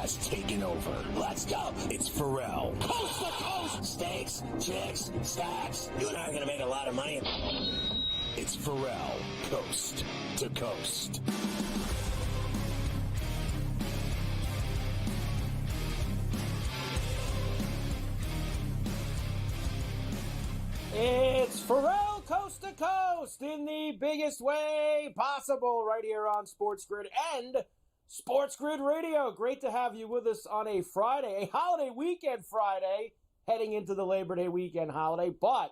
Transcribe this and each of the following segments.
has taken over. Let's go. It's Ferrall. Coast to coast. Steaks, chicks, stacks. You and I are going to make a lot of money. It's Ferrall. Coast to coast. It's Ferrall Coast to Coast in the biggest way possible right here on SportsGrid and SportsGrid Radio. Great to have you with us on a Friday, a holiday weekend Friday, heading into the Labor Day weekend holiday, but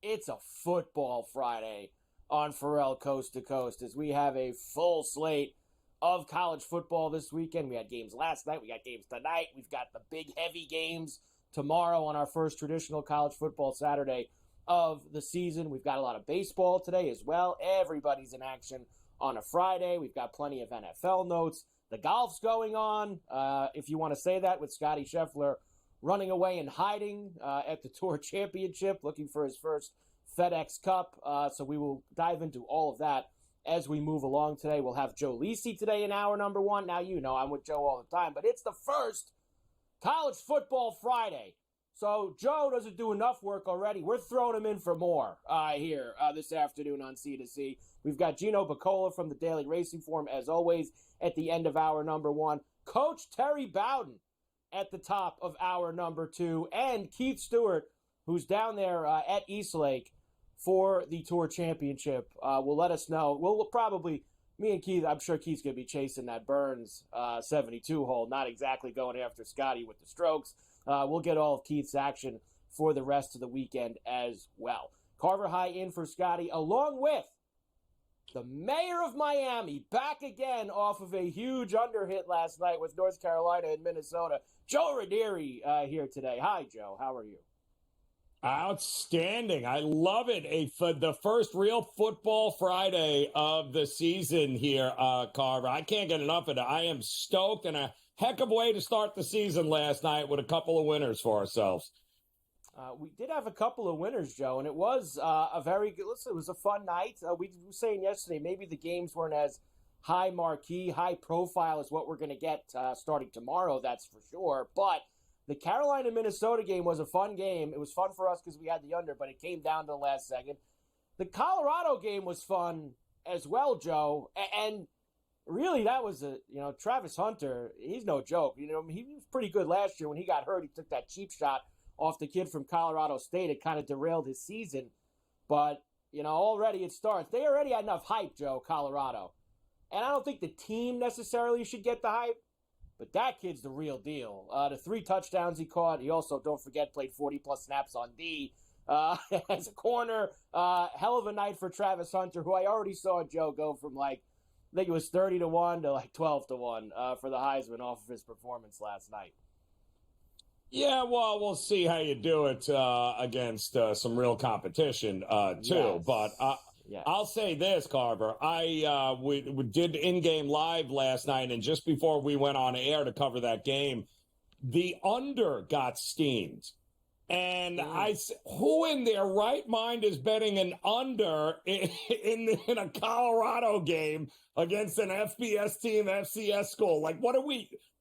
it's a football Friday on Ferrall Coast to Coast as we have a full slate of college football this weekend. We had games last night, we got games tonight, we've got the big heavy games tomorrow on our first traditional college football Saturday of the season. We've got a lot of baseball today as well. Everybody's in action on a Friday. We've got plenty of NFL notes. The golf's going on, if you want to say that, with Scotty Scheffler running away and hiding at the Tour Championship, looking for his first FedEx Cup. So we will dive into all of that as we move along today. We'll have Joe Lisi today in hour number one. Now, you know I'm with Joe all the time, but it's the first College Football Friday. So Joe doesn't do enough work already. We're throwing him in for more here this afternoon on C2C. We've got Gino Bacola from the Daily Racing Form, as always, at the end of hour number one. Coach Terry Bowden at the top of hour number two. And Keith Stewart, who's down there at Eastlake for the Tour Championship, will let us know. We'll probably, me and Keith, I'm sure Keith's going to be chasing that Burns 72 hole, not exactly going after Scotty with the strokes. We'll get all of Keith's action for the rest of the weekend as well. Carver High in for Scotty, along with the mayor of Miami, back again off of a huge underhit last night with North Carolina and Minnesota. Joe Ranieri here today. Hi, Joe. How are you? Outstanding. I love it. For the first real football Friday of the season here, Carver. I can't get enough of it. I am stoked, and a heck of a way to start the season last night with a couple of winners for ourselves. We did have a couple of winners, Joe, and it was a very good, listen, it was a fun night. We were saying yesterday maybe the games weren't as high marquee, high profile as what we're going to get starting tomorrow, that's for sure. But the Carolina-Minnesota game was a fun game. It was fun for us because we had the under, but it came down to the last second. The Colorado game was fun as well, Joe, and really that was Travis Hunter, he's no joke. He was pretty good last year. When he got hurt, he took that cheap shot off the kid from Colorado State. It kind of derailed his season. But, already it starts. They already had enough hype, Joe, Colorado. And I don't think the team necessarily should get the hype, but that kid's the real deal. The 3 touchdowns he caught, he also, don't forget, played 40-plus snaps on D as a corner. Hell of a night for Travis Hunter, who I already saw, Joe, go from I think it was 30-1 to 12-1 for the Heisman off of his performance last night. Yeah, well, we'll see how you do it against some real competition, too. Yes. But yes. I'll say this, Carver. We did in-game live last night, and just before we went on air to cover that game, the under got steamed. And who in their right mind is betting an under in a Colorado game against an FBS team, FCS school?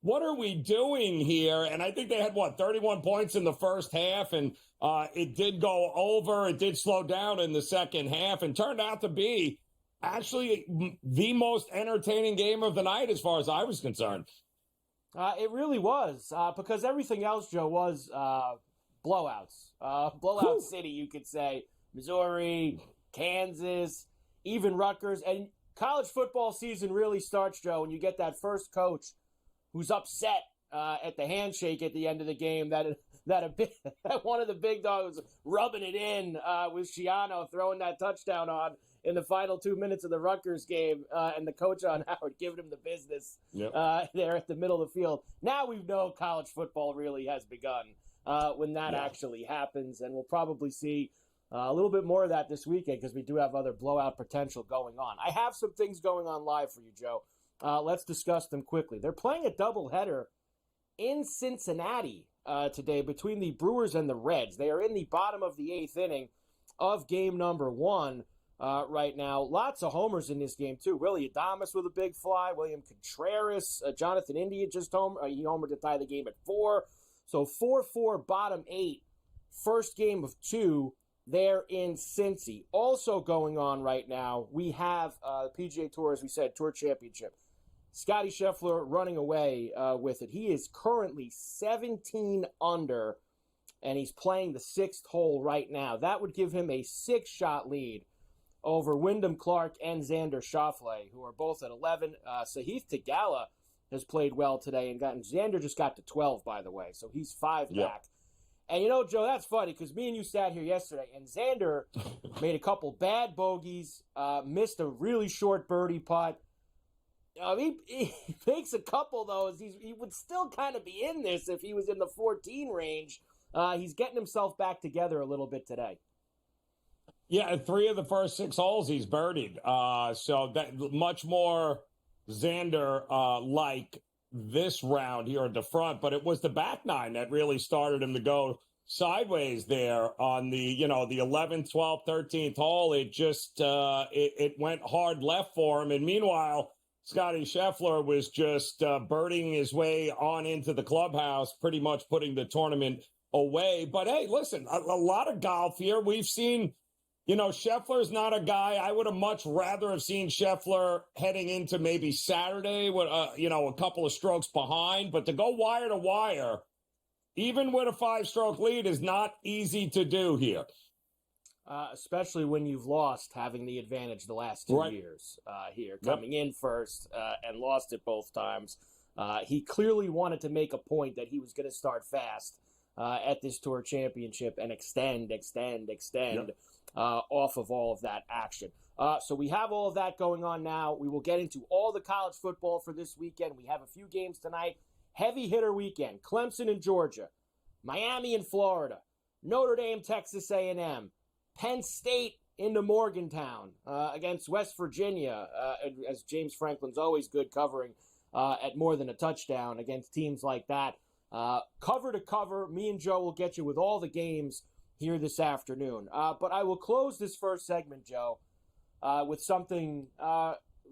What are we doing here? And I think they had 31 points in the first half, and it did go over. It did slow down in the second half, and turned out to be actually the most entertaining game of the night as far as I was concerned. It really was, because everything else, Joe, was blowouts. Blowout city, you could say. Missouri, Kansas, even Rutgers. And college football season really starts, Joe, when you get that first coach who's upset at the handshake at the end of the game that one of the big dogs rubbing it in with Schiano throwing that touchdown on in the final 2 minutes of the Rutgers game, and the coach on Howard giving him the business there at the middle of the field. Now we know college football really has begun when that actually happens, and we'll probably see a little bit more of that this weekend because we do have other blowout potential going on. I have some things going on live for you, Joe. Let's discuss them quickly. They're playing a doubleheader in Cincinnati today between the Brewers and the Reds. They are in the bottom of the 8th inning of game number 1. right now. Lots of homers in this game, too. Willie Adames with a big fly. William Contreras. Jonathan India just he homered to tie the game at 4. So 4-4, bottom 8. First game of 2 there in Cincy. Also going on right now, we have the PGA Tour, as we said, Tour Championship. Scotty Scheffler running away with it. He is currently 17 under, and he's playing the 6th hole right now. That would give him a 6-shot lead over Wyndham Clark and Xander Schauffele, who are both at 11. Sahith Theegala has played well today, and Xander just got to 12, by the way, so he's 5 back. And you know, Joe, that's funny because me and you sat here yesterday, and Xander made a couple bad bogeys, missed a really short birdie putt. He makes a couple, though. He would still kind of be in this if he was in the 14 range. He's getting himself back together a little bit today. Yeah, 3 of the first 6 holes he's birdied. So that much more Xander-like this round here at the front. But it was the back 9 that really started him to go sideways there on the, the 11th, 12th, 13th hole. It just it went hard left for him. And meanwhile, Scotty Scheffler was just birding his way on into the clubhouse, pretty much putting the tournament away. But, hey, listen, a lot of golf here. We've seen, Scheffler's not a guy. I would have much rather have seen Scheffler heading into maybe Saturday with, a couple of strokes behind. But to go wire to wire, even with a 5-stroke lead, is not easy to do here. Especially when you've lost having the advantage the last 2 years here, coming in first and lost it both times. He clearly wanted to make a point that he was going to start fast at this Tour Championship and extend off of all of that action. So we have all of that going on now. We will get into all the college football for this weekend. We have a few games tonight. Heavy hitter weekend. Clemson and Georgia. Miami and Florida. Notre Dame, Texas A&M. Penn State into Morgantown against West Virginia, as James Franklin's always good covering at more than a touchdown against teams like that. Cover to cover, me and Joe will get you with all the games here this afternoon. But I will close this first segment, Joe, with something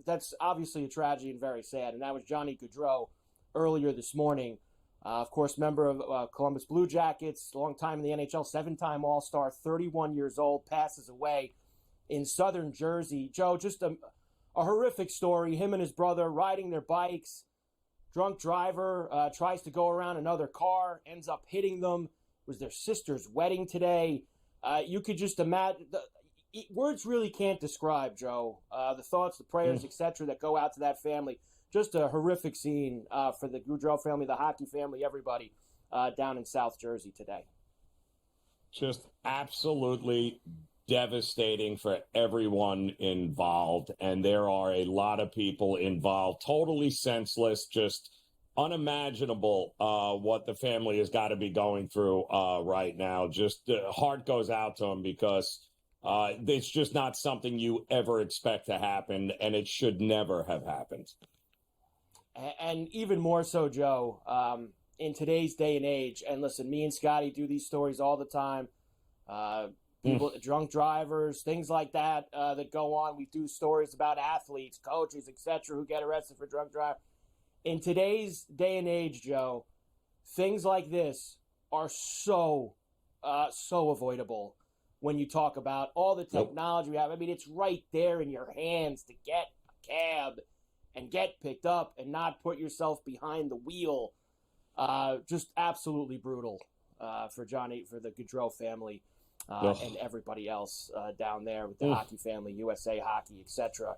that's obviously a tragedy and very sad, and that was Johnny Gaudreau earlier this morning. Of course, member of Columbus Blue Jackets, long time in the NHL, 7-time All-Star, 31 years old, passes away in southern Jersey. Joe, just a horrific story. Him and his brother riding their bikes. Drunk driver tries to go around another car, ends up hitting them. It was their sister's wedding today. You could just imagine. Words really can't describe, Joe, the thoughts, the prayers, etc. that go out to that family. Just a horrific scene for the Gaudreau family, the hockey family, everybody down in South Jersey today. Just absolutely devastating for everyone involved. And there are a lot of people involved, totally senseless, just unimaginable what the family has got to be going through right now. Just heart goes out to them because it's just not something you ever expect to happen, and it should never have happened. And even more so, Joe, in today's day and age, and listen, me and Scotty do these stories all the time. People, drunk drivers, things like that that go on. We do stories about athletes, coaches, etc., who get arrested for drunk driving. In today's day and age, Joe, things like this are so avoidable when you talk about all the technology we have. I mean, it's right there in your hands to get a cab and get picked up and not put yourself behind the wheel. Just absolutely brutal for Johnny, for the Gaudreau family and everybody else down there with the hockey family, USA Hockey, etc.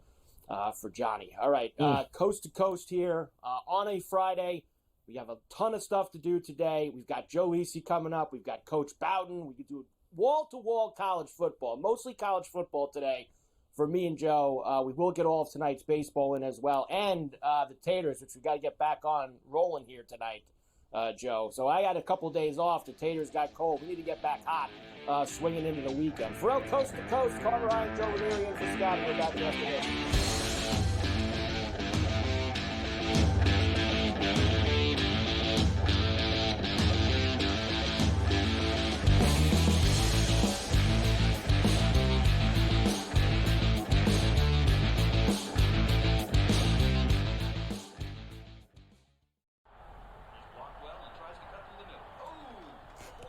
For Johnny. All right, coast to coast here on a Friday. We have a ton of stuff to do today. We've got Joe Lisi coming up. We've got Coach Bowden. We could do wall-to-wall college football, mostly college football today. For me and Joe, we will get all of tonight's baseball in as well, and the Taters, which we got to get back on rolling here tonight, Joe. So I had a couple days off. The Taters got cold. We need to get back hot, swinging into the weekend. Ferrall, coast to coast. Carver Ryan, Joe Ranieri, and for Scott. We're back yesterday.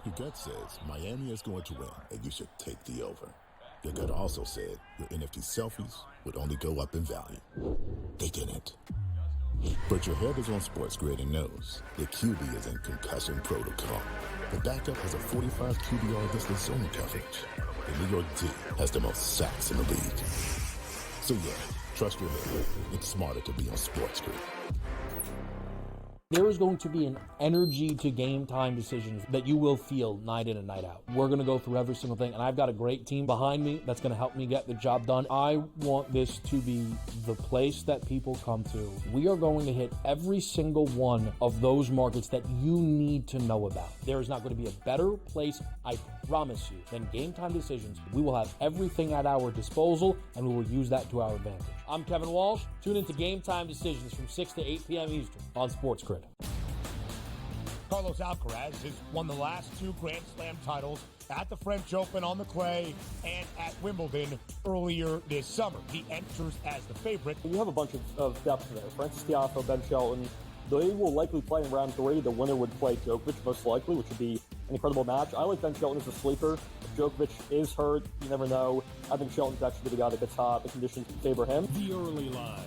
Your gut says Miami is going to win, and you should take the over. Your gut also said your NFT selfies would only go up in value. They didn't. But your head is on SportsGrid and knows the QB is in concussion protocol. The backup has a 45 QBR against the zone coverage. The New York D has the most sacks in the league. So yeah, trust your head. It's smarter to be on SportsGrid. There is going to be an energy to game time decisions that you will feel night in and night out. We're going to go through every single thing, and I've got a great team behind me that's going to help me get the job done. I want this to be the place that people come to. We are going to hit every single one of those markets that you need to know about. There is not going to be a better place, I promise you, than game time decisions. We will have everything at our disposal, and we will use that to our advantage. I'm Kevin Walsh. Tune into Game Time Decisions from 6 to 8 p.m. Eastern on SportsGrid. Carlos Alcaraz has won the last 2 Grand Slam titles at the French Open on the clay and at Wimbledon earlier this summer. He enters as the favorite. You have a bunch of depth there. Francis Tiafoe, Ben Shelton. They will likely play in round 3. The winner would play Djokovic, most likely, which would be an incredible match. I like Ben Shelton as a sleeper. If Djokovic is hurt, you never know. I think Shelton's actually the guy that gets hot. The conditions favor him. The early line,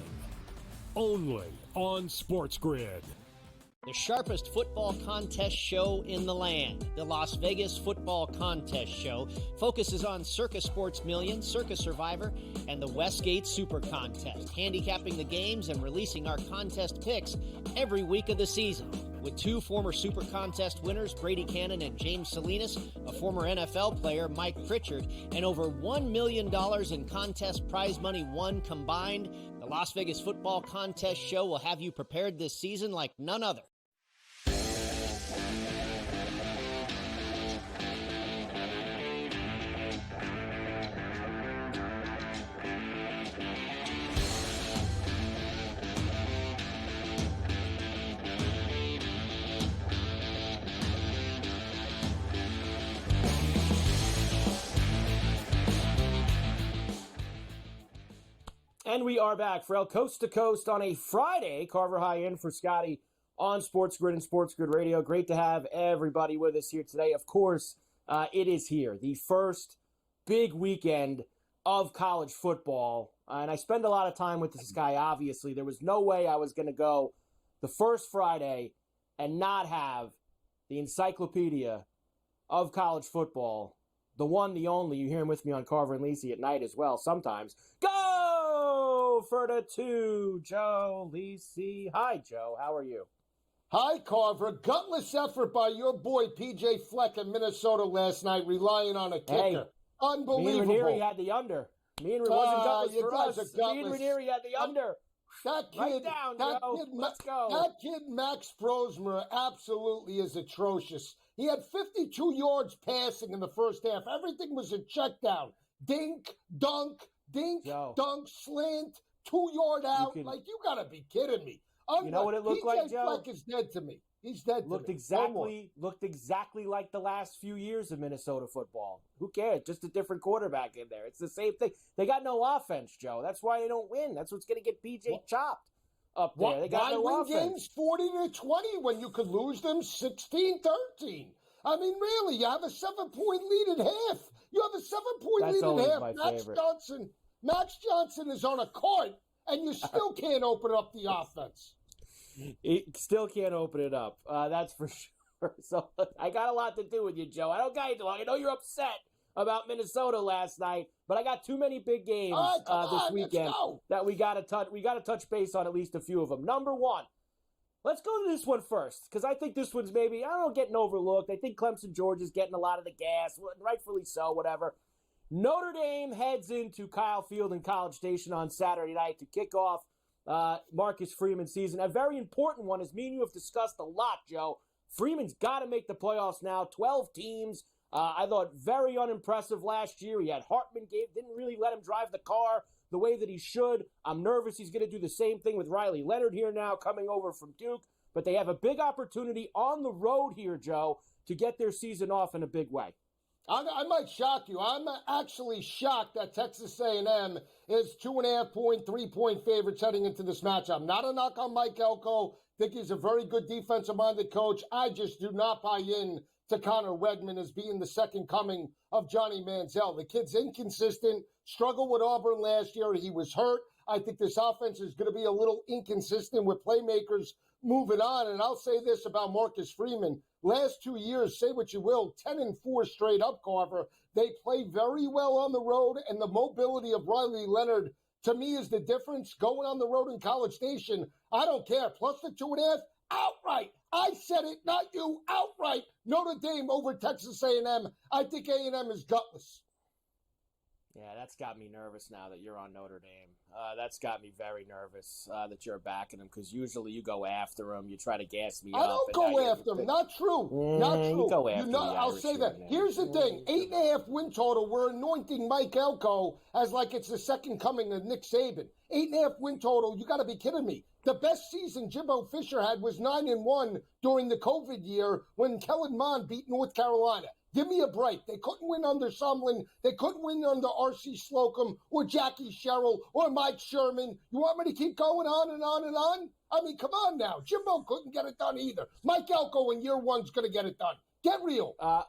only on SportsGrid. The sharpest football contest show in the land, the Las Vegas Football Contest Show, focuses on Circus Sports Million, Circus Survivor, and the Westgate Super Contest, handicapping the games and releasing our contest picks every week of the season. With 2 former Super Contest winners, Brady Cannon and James Salinas, a former NFL player, Mike Pritchard, and over $1 million in contest prize money won combined, the Las Vegas Football Contest Show will have you prepared this season like none other. And we are back, Ferrall, coast to coast on a Friday. Carver High in for Scotty on SportsGrid and SportsGrid Radio. Great to have everybody with us here today. Of course, it is here, the first big weekend of college football. And I spend a lot of time with this guy, obviously. There was no way I was going to go the first Friday and not have the encyclopedia of college football, the one, the only. You hear him with me on Carver and Lisi at night as well sometimes. Go for the 2, Joe Lisi. Hi, Joe. How are you? Hi, Carver. Gutless effort by your boy P.J. Fleck in Minnesota last night, relying on a kicker. Hey, unbelievable. Me and Ranieri had the under. Me and wasn't gutless for us. Gutless. Me and Ranieri had the under. That kid, Write down, Joe. Let's go. That kid, Max Brosmer, absolutely is atrocious. He had 52 yards passing in the first half. Everything was a check down. Dink, dunk, Joe, dunk, slant, 2-yard out. You got to be kidding me. You know what it looked like, Joe? Fleck is dead to me. He's dead to me. Looked exactly like the last few years of Minnesota football. Who cares? Just a different quarterback in there. It's the same thing. They got no offense, Joe. That's why they don't win. That's what's going to get PJ chopped up there. They got no offense. Why win games 40-20 when you could lose them 16-13? I mean, really, you have a 7-point lead at half. You have a 7-point lead at half. Max Johnson is on a cart, and you still can't open up the offense. It still can't open it up. That's for sure. So I got a lot to do with you, Joe. I don't got you long. I know you're upset about Minnesota last night, but I got too many big games this weekend that we got to touch. We got to touch base on at least a few of them. Number one, let's go to this one first because I think this one's maybe getting overlooked. I think Clemson Georgia's getting a lot of the gas, rightfully so. Whatever. Notre Dame heads into Kyle Field in College Station on Saturday night to kick off Marcus Freeman's season. A very important one, as me and you have discussed a lot, Joe. Freeman's got to make the playoffs now. 12 teams. I thought very unimpressive last year. He had Hartman, didn't really let him drive the car the way that he should. I'm nervous he's going to do the same thing with Riley Leonard here now coming over from Duke. But they have a big opportunity on the road here, Joe, to get their season off in a big way. I might shock you. I'm actually shocked that Texas A&M is 2.5-point, 3-point favorites heading into this matchup. Not a knock on Mike Elko. Think he's a very good defensive-minded coach. I just do not buy in to Connor Wegman as being the second coming of Johnny Manziel. The kid's inconsistent, struggled with Auburn last year. He was hurt. I think this offense is going to be a little inconsistent with playmakers moving on. And I'll say this about Marcus Freeman. Last 2 years, say what you will, 10-4 straight up, Carver. They play very well on the road, and the mobility of Riley Leonard, to me, is the difference. Going on the road in College Station, I don't care. Plus the 2.5, outright. I said it, not you, outright. Notre Dame over Texas A&M. I think A&M is gutless. Yeah, that's got me nervous now that you're on Notre Dame. That's got me very nervous that you're backing them, because usually you go after them, you try to gas me up. I don't go after them. Not true. Not true. You go after I'll say that. Here's the thing. 8.5 win total. We're anointing Mike Elko as like it's the second coming of Nick Saban. 8.5 win total. You got to be kidding me. The best season Jimbo Fisher had was 9-1 during the COVID year when Kellen Mond beat North Carolina. Give me a break. They couldn't win under Sumlin. They couldn't win under R.C. Slocum or Jackie Sherrill or Mike Sherman. You want me to keep going on and on and on? I mean, come on now. Jimbo couldn't get it done either. Mike Elko in year one's going to get it done. Get real. All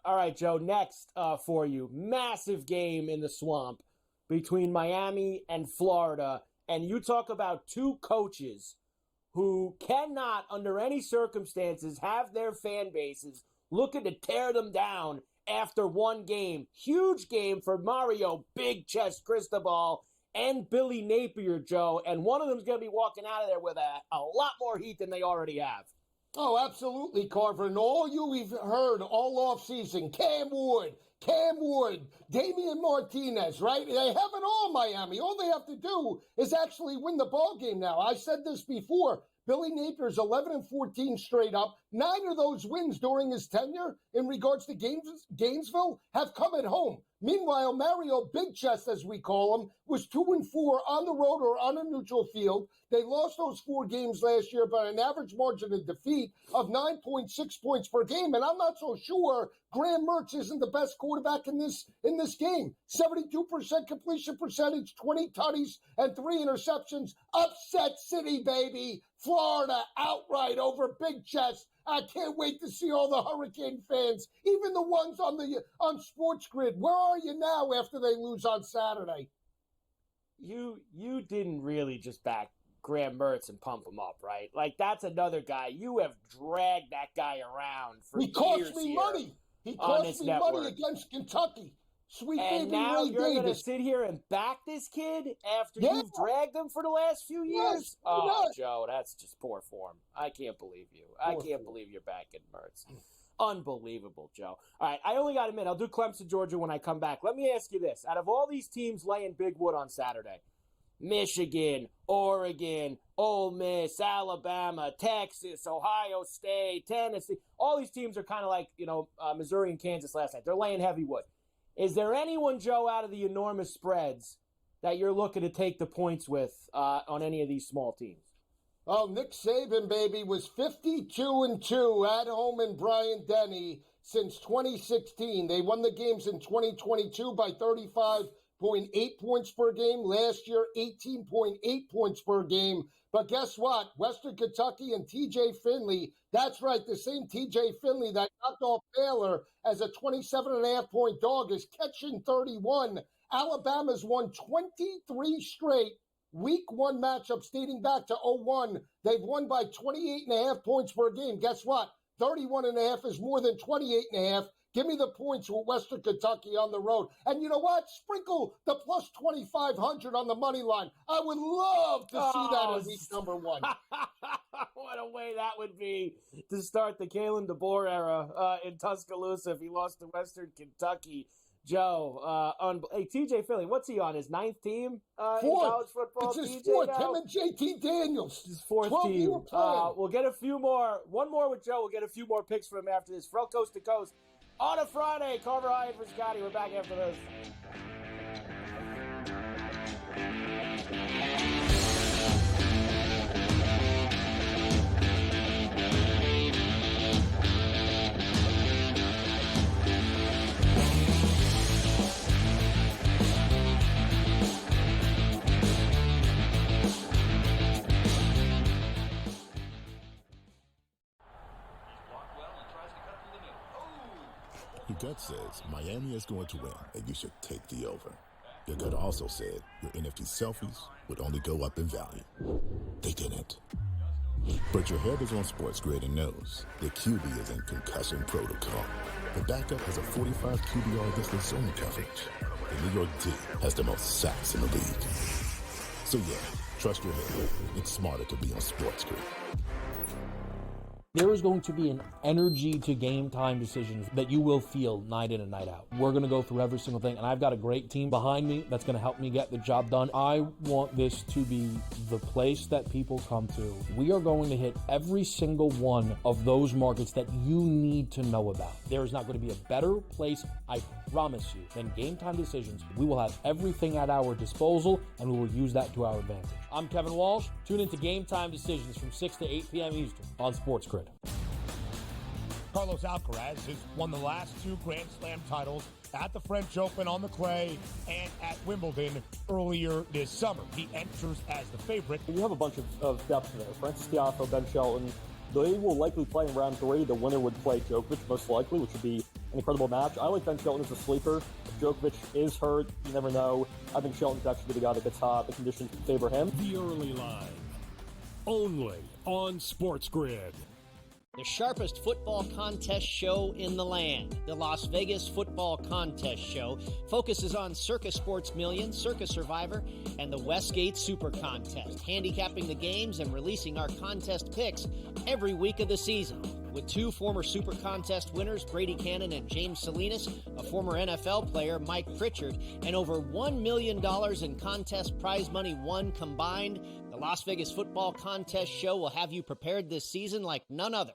right, Joe. Next for you, massive game in the Swamp between Miami and Florida. And you talk about two coaches who cannot, under any circumstances, have their fan bases looking to tear them down after one game. Huge game for Mario Big Chest Cristobal and Billy Napier, Joe. And one of them's going to be walking out of there with a lot more heat than they already have. Oh, absolutely, Carver. And all we've heard all offseason, Cam Wood, Damian Martinez, right? They have it all, Miami. All they have to do is actually win the ball game now. I said this before. Billy Napier's 11-14 straight up. 9 of those wins during his tenure in regards to Gainesville have come at home. Meanwhile, Mario Big Chest, as we call him, was 2-4 on the road or on a neutral field. They lost those 4 games last year by an average margin of defeat of 9.6 points per game. And I'm not so sure Graham Mertz isn't the best quarterback in this game. 72% completion percentage, 20 tutties, and 3 interceptions. Upset city, baby. Florida outright over Big Chest. I can't wait to see all the Hurricane fans, even the ones on SportsGrid. Where are you now after they lose on Saturday? You didn't really just back Graham Mertz and pump him up, right? Like, that's another guy. You have dragged that guy around for years. He cost me money. He cost me money against Kentucky. Sweet and baby now Ray you're going to Davis. sit here and back this kid after you've dragged him for the last few years? Oh, Joe, that's just poor form. I can't believe you. I can't believe you're backing Mertz. Unbelievable, Joe. All right, I only got a minute. I'll do Clemson, Georgia when I come back. Let me ask you this. Out of all these teams laying big wood on Saturday, Michigan, Oregon, Ole Miss, Alabama, Texas, Ohio State, Tennessee, all these teams are kind of like, Missouri and Kansas last night. They're laying heavy wood. Is there anyone, Joe, out of the enormous spreads that you're looking to take the points with on any of these small teams? Oh, Nick Saban, baby, was 52-2 at home in Bryant-Denny since 2016. They won the games in 2022 by 35.8 points per game. Last year, 18.8 points per game. But guess what? Western Kentucky and TJ Finley, that's right, the same TJ Finley that knocked off Baylor as a 27.5-point dog is catching 31. Alabama's won 23 straight Week 1 matchups dating back to 2001. They've won by 28.5 points per game. Guess what? 31.5 is more than 28.5. Give me the points with Western Kentucky on the road. And you know what? Sprinkle the plus 2,500 on the money line. I would love to see that in week number 1. What a way that would be to start the Kalen DeBoer era in Tuscaloosa if he lost to Western Kentucky. Joe, hey, TJ Finley, what's he on? His 9th team in college football? It's his TJ 4th. now? Him and JT Daniels. His 4th team. We'll get a few more. One more with Joe. We'll get a few more picks from him after this. From Coast to Coast on a Friday. Carver Hyatt for Scotty. We're back after this. Your gut says Miami is going to win, and you should take the over. Your gut also said your NFT selfies would only go up in value. They didn't. But your head is on SportsGrid and knows the QB is in concussion protocol. The backup has a 45 QBR against the zone coverage. The New York D has the most sacks in the league. So yeah, trust your head. It's smarter to be on SportsGrid. There is going to be an energy to game time decisions that you will feel night in and night out. We're going to go through every single thing, and I've got a great team behind me that's going to help me get the job done. I want this to be the place that people come to. We are going to hit every single one of those markets that you need to know about. There is not going to be a better place, I promise you, than Game Time Decisions. We will have everything at our disposal, and we will use that to our advantage. I'm Kevin Walsh. Tune into Game Time Decisions from 6 to 8 p.m. Eastern on SportsGrid. Carlos Alcaraz has won the last 2 Grand Slam titles at the French Open on the clay and at Wimbledon earlier this summer. He enters as the favorite. You have a bunch of depth there. Francis Tiafoe, Ben Shelton. They will likely play in round 3. The winner would play Djokovic, most likely, which would be an incredible match. I like Ben Shelton as a sleeper. If Djokovic is hurt, you never know. I think Shelton's actually the guy that gets hot. The conditions favor him. The early line, only on SportsGrid. The sharpest football contest show in the land, the Las Vegas Football Contest Show, focuses on Circus Sports Million, Circus Survivor, and the Westgate Super Contest, handicapping the games and releasing our contest picks every week of the season. With 2 former Super Contest winners, Brady Cannon and James Salinas, a former NFL player, Mike Pritchard, and over $1 million in contest prize money won combined, the Las Vegas Football Contest Show will have you prepared this season like none other.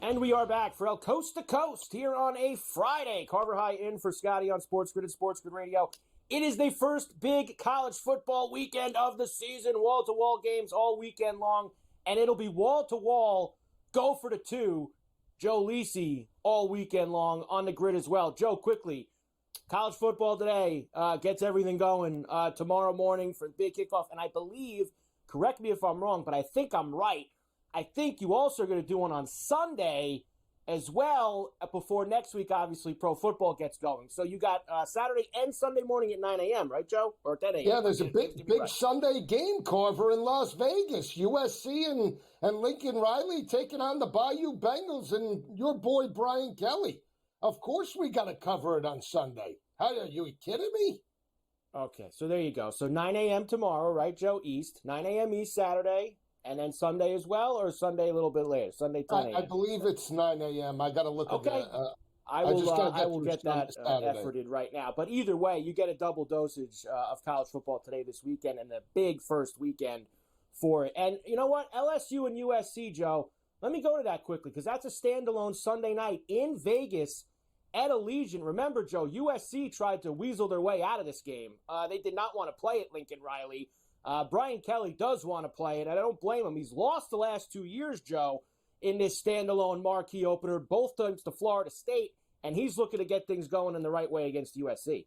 And we are back for El Coast to Coast here on a Friday. Carver High in for Scotty on SportsGrid and SportsGrid Radio. It is the first big college football weekend of the season. Wall-to-wall games all weekend long. And it'll be wall-to-wall, go for the 2, Joe Lisi all weekend long on the grid as well. Joe, quickly, college football today gets everything going tomorrow morning for the big kickoff. And I believe, correct me if I'm wrong, but I think I'm right, I think you also are going to do one on Sunday as well before next week, obviously, pro football gets going. So you got Saturday and Sunday morning at 9 a.m., right, Joe? Or 10 a.m.? Yeah, there's a big Sunday game, Carver, in Las Vegas. USC and Lincoln Riley taking on the Bayou Bengals and your boy Brian Kelly. Of course we got to cover it on Sunday. How are you kidding me? Okay, so there you go. So 9 a.m. tomorrow, right, Joe, East. 9 a.m. East Saturday. And then Sunday as well, or Sunday a little bit later? Sunday 10 a.m. I believe it's 9 a.m. I got to look at that. I will get that efforted right now. But either way, you get a double dosage of college football today, this weekend, and the big first weekend for it. And you know what? LSU and USC, Joe, let me go to that quickly because that's a standalone Sunday night in Vegas at Allegiant. Remember, Joe, USC tried to weasel their way out of this game. They did not want to play at Lincoln Riley. Brian Kelly does want to play it, and I don't blame him. He's lost the last 2 years, Joe, in this standalone marquee opener, both times to Florida State, and he's looking to get things going in the right way against USC.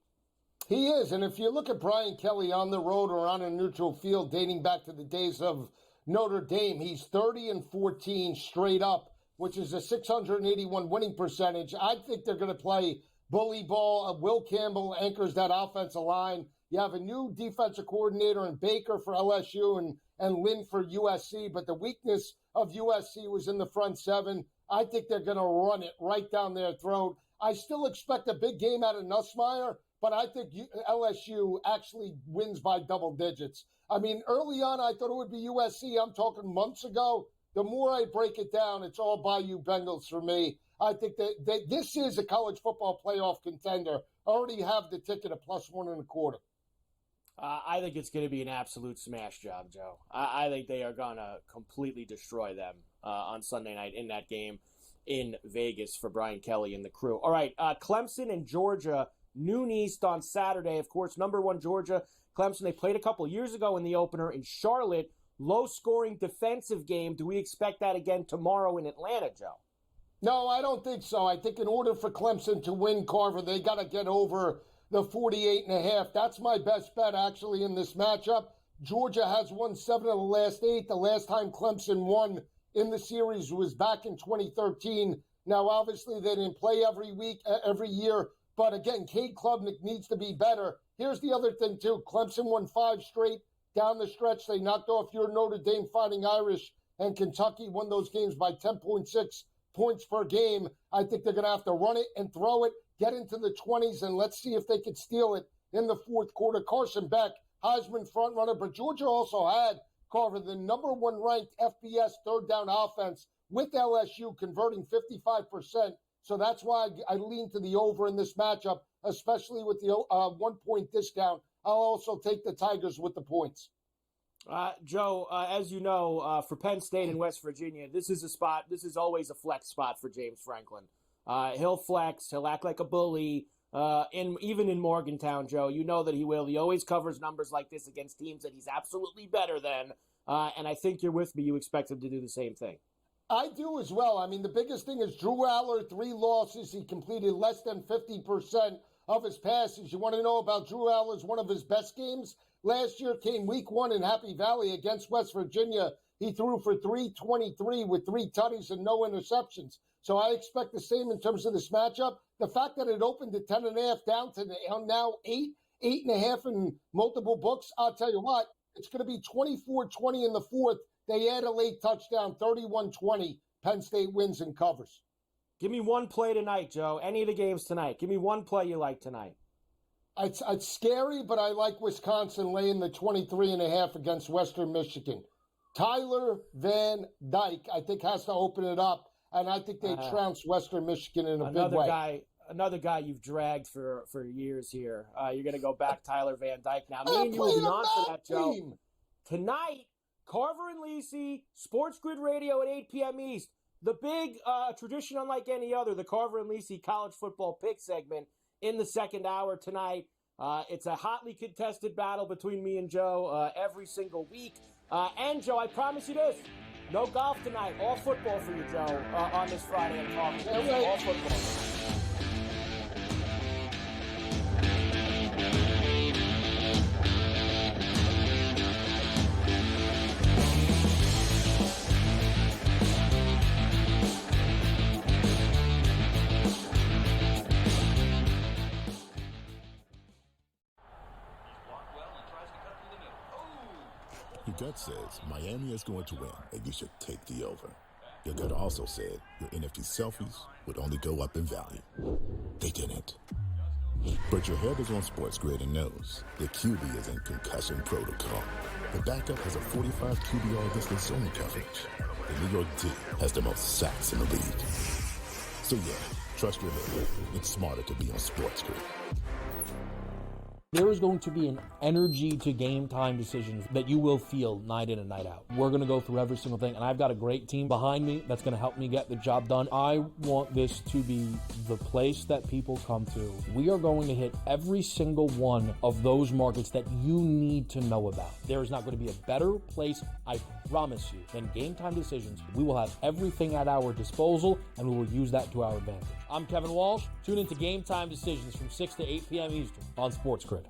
He is, and if you look at Brian Kelly on the road or on a neutral field dating back to the days of Notre Dame, he's 30-14 straight up, which is a 681 winning percentage. I think they're going to play bully ball. Will Campbell anchors that offensive line. You have a new defensive coordinator in Baker for LSU and Lynn for USC, but the weakness of USC was in the front 7. I think they're going to run it right down their throat. I still expect a big game out of Nussmeier, but I think LSU actually wins by double digits. I mean, early on, I thought it would be USC. I'm talking months ago. The more I break it down, it's all Bayou Bengals for me. I think that this is a college football playoff contender. I already have the ticket at +1.25. I think it's going to be an absolute smash job, Joe. I think they are going to completely destroy them on Sunday night in that game in Vegas for Brian Kelly and the crew. All right, Clemson and Georgia noon East on Saturday. Of course, number 1 Georgia, Clemson, they played a couple years ago in the opener in Charlotte. Low-scoring defensive game. Do we expect that again tomorrow in Atlanta, Joe? No, I don't think so. I think in order for Clemson to win, Carver, they got to get over the 48.5. That's my best bet, actually, in this matchup. Georgia has won 7 of the last 8. The last time Clemson won in the series was back in 2013. Now, obviously, they didn't play every year. But again, Cade Klubnik needs to be better. Here's the other thing, too. Clemson won 5 straight down the stretch. They knocked off your Notre Dame Fighting Irish, and Kentucky won those games by 10.6 points per game. I think they're going to have to run it and throw it, get into the 20s, and let's see if they could steal it in the fourth quarter. Carson Beck, Heisman frontrunner, but Georgia also had, Carver, the number 1 ranked FBS third down offense with LSU converting 55%. So that's why I lean to the over in this matchup, especially with the 1-point discount. I'll also take the Tigers with the points. Joe, as you know, for Penn State and West Virginia, this is always a flex spot for James Franklin. He'll flex, he'll act like a bully, even in Morgantown, Joe. You know that he will. He always covers numbers like this against teams that he's absolutely better than, and I think you're with me. You expect him to do the same thing. I do as well. I mean, the biggest thing is Drew Aller, 3 losses. He completed less than 50% of his passes. You want to know about Drew Aller's one of his best games? Last year came week 1 in Happy Valley against West Virginia. He threw for 323 with 3 tutties and no interceptions. So I expect the same in terms of this matchup. The fact that it opened at 10.5 down to now 8, 8.5 in multiple books, I'll tell you what, it's going to be 24-20 in the fourth. They add a late touchdown, 31-20. Penn State wins and covers. Give me one play tonight, Joe. Any of the games tonight. Give me one play you like tonight. It's scary, but I like Wisconsin laying the 23.5 against Western Michigan. Tyler Van Dyke, I think, has to open it up, and I think they trounce Western Michigan in a big way. Another guy you've dragged for years here. You're going to go back Tyler Van Dyke now. Me and you will be on for that, Joe. Tonight, Carver and Lisi, SportsGrid Radio at 8 p.m. East. The big tradition unlike any other, the Carver and Lisi college football pick segment in the second hour tonight. It's a hotly contested battle between me and Joe every single week. And, Joe, I promise you this. No golf tonight. All football for you, Joe, on this Friday. I'm talking. All football. Your gut says Miami is going to win, and you should take the over. Your gut also said your NFT selfies would only go up in value. They didn't. But your head is on SportsGrid and knows the QB is in concussion protocol. The backup has a 45 QBR distance zone coverage. The New York D has the most sacks in the league. So yeah, trust your head. It's smarter to be on SportsGrid. There is going to be an energy to game time decisions that you will feel night in and night out. We're going to go through every single thing, and I've got a great team behind me that's going to help me get the job done. I want this to be the place that people come to. We are going to hit every single one of those markets that you need to know about. There is not going to be a better place, I promise you, than game time decisions. We will have everything at our disposal, and we will use that to our advantage. I'm Kevin Walsh. Tune into Game Time Decisions from 6 to 8 p.m. Eastern on SportsGrid.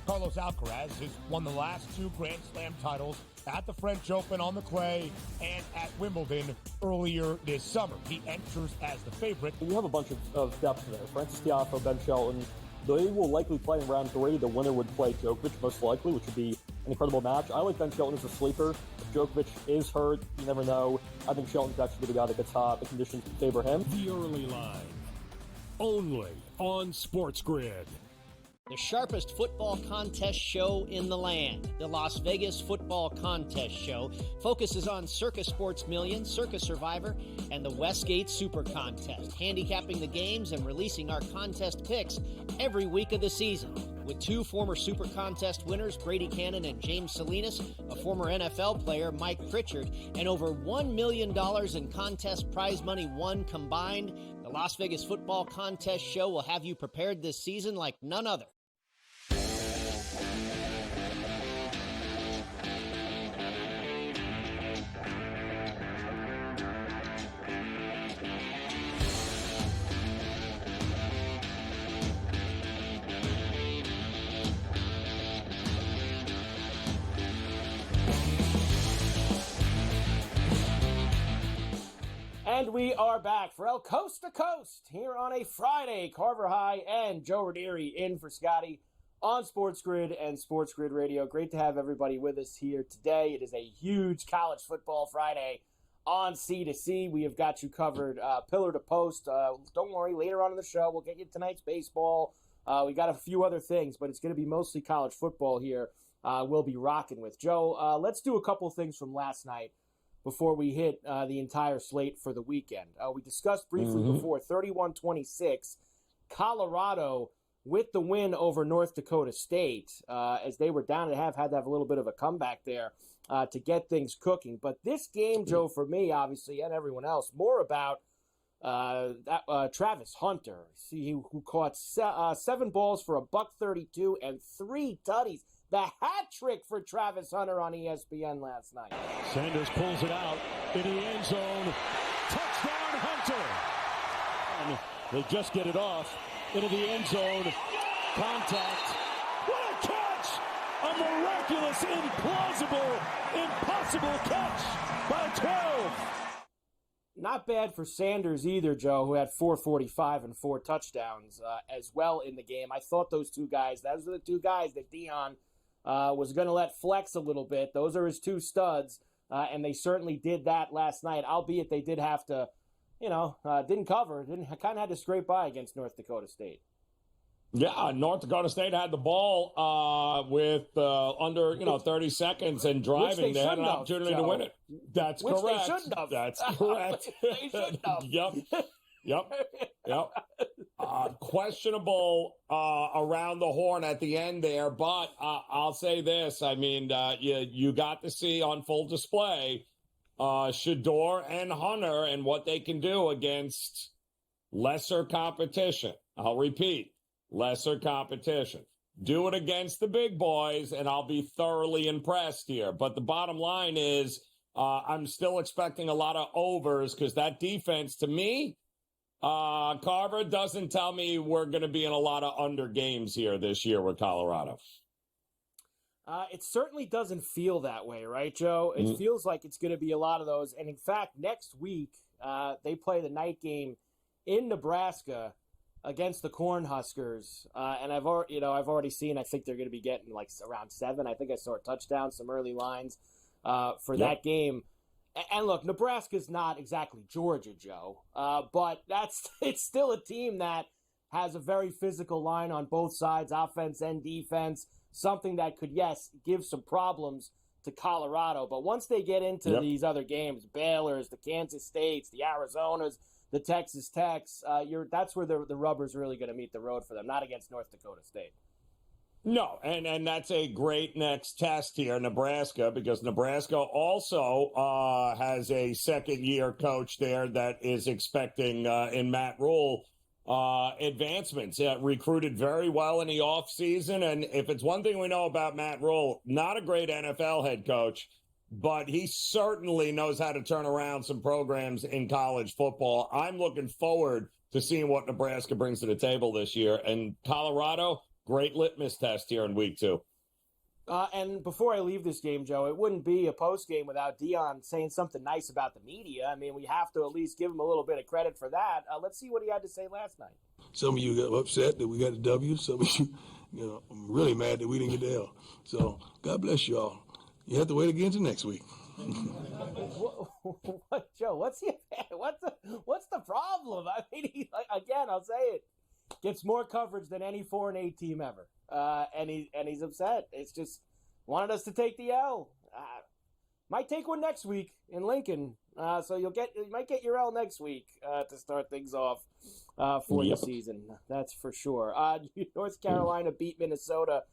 Carlos Alcaraz has won the last 2 Grand Slam titles at the French Open on the clay and at Wimbledon earlier this summer. He enters as the favorite. You have a bunch of depth there. Francis Tiafoe, Ben Shelton. They will likely play in round 3. The winner would play Djokovic, most likely, which would be an incredible match. I like Ben Shelton as a sleeper. If Djokovic is hurt, you never know. I think Shelton's actually the guy that gets hot. The conditions favor him. The early line, only on SportsGrid. The sharpest football contest show in the land, the Las Vegas Football Contest Show, focuses on Circus Sports Million, Circus Survivor, and the Westgate Super Contest, handicapping the games and releasing our contest picks every week of the season. With 2 former Super Contest winners, Brady Cannon and James Salinas, a former NFL player, Mike Pritchard, and over $1 million in contest prize money won combined, the Las Vegas Football Contest Show will have you prepared this season like none other. And we are back for El Coast to Coast here on a Friday. Carver High and Joe Ranieri in for Scotty on SportsGrid and SportsGrid Radio. Great to have everybody with us here today. It is a huge college football Friday on C2C. We have got you covered pillar to post. Don't worry, later on in the show, we'll get you tonight's baseball. We got a few other things, but it's going to be mostly college football here. We'll be rocking with. Joe, let's do a couple things from last night before we hit the entire slate for the weekend. We discussed briefly before, 31-26, Colorado with the win over North Dakota State, as they were down and had to have a little bit of a comeback there to get things cooking. But this game, Joe, for me, obviously, and everyone else, more about Travis Hunter, who caught 7 balls for $132 and 3 tutties. The hat trick for Travis Hunter on ESPN last night. Sanders pulls it out into the end zone. Touchdown, Hunter. And they just get it off into the end zone. Contact. What a catch! A miraculous, implausible, impossible catch by 12. Not bad for Sanders either, Joe, who had 445 and 4 touchdowns as well in the game. I thought those two guys, those are the two guys that Dion was going to let flex a little bit. Those are his 2 studs, and they certainly did that last night, albeit they did have to, didn't cover, kind of had to scrape by against North Dakota State. Yeah, North Dakota State had the ball with under 30 seconds and driving. They had an opportunity to win it. That's correct. They shouldn't have. That's correct. They shouldn't have. Yep. Questionable around the horn at the end there, but I'll say this. I mean, you got to see on full display Shador and Hunter and what they can do against lesser competition. I'll repeat, lesser competition. Do it against the big boys, and I'll be thoroughly impressed here. But the bottom line is I'm still expecting a lot of overs because that defense, to me, Carver, doesn't tell me we're going to be in a lot of under games here this year with Colorado. It certainly doesn't feel that way, right, Joe? It feels like it's going to be a lot of those. And in fact, next week, they play the night game in Nebraska against the Cornhuskers. And I've already seen, I think they're going to be getting like around 7. I think I saw a touchdown, some early lines for that game. And look, Nebraska's not exactly Georgia, Joe, but it's still a team that has a very physical line on both sides, offense and defense, something that could, yes, give some problems to Colorado. But once they get into these other games, Baylor's, the Kansas States, the Arizonas, the Texas Techs, that's where the rubber's really going to meet the road for them, not against North Dakota State. No, and that's a great next test here, Nebraska, because Nebraska also has a second-year coach there that is expecting, in Matt Rule, advancements. Recruited very well in the offseason, and if it's one thing we know about Matt Rule, not a great NFL head coach, but he certainly knows how to turn around some programs in college football. I'm looking forward to seeing what Nebraska brings to the table this year, and Colorado, great litmus test here in week 2. And before I leave this game, Joe, it wouldn't be a post game without Dion saying something nice about the media. I mean, we have to at least give him a little bit of credit for that. Let's see what he had to say last night. Some of you got upset that we got the W. Some of you, I'm really mad that we didn't get the L. So God bless you all. You have to wait again till next week. What, Joe? What's the problem? I mean, again, I'll say it. Gets more coverage than any 4-8 team ever, and he's upset. It's just wanted us to take the L. Might take one next week in Lincoln, so you might get your L next week to start things off for the season. That's for sure. North Carolina beat Minnesota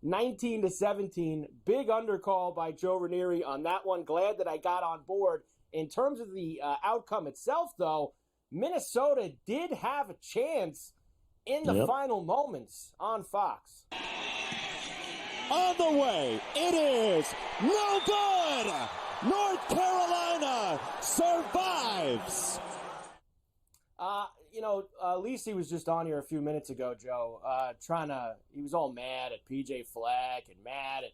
19-17. Big undercall by Joe Ranieri on that one. Glad that I got on board. In terms of the outcome itself, though, Minnesota did have a chance in the final moments on Fox. On the way, it is no good. North Carolina survives. Lisi was just on here a few minutes ago, Joe, he was all mad at PJ Fleck and mad at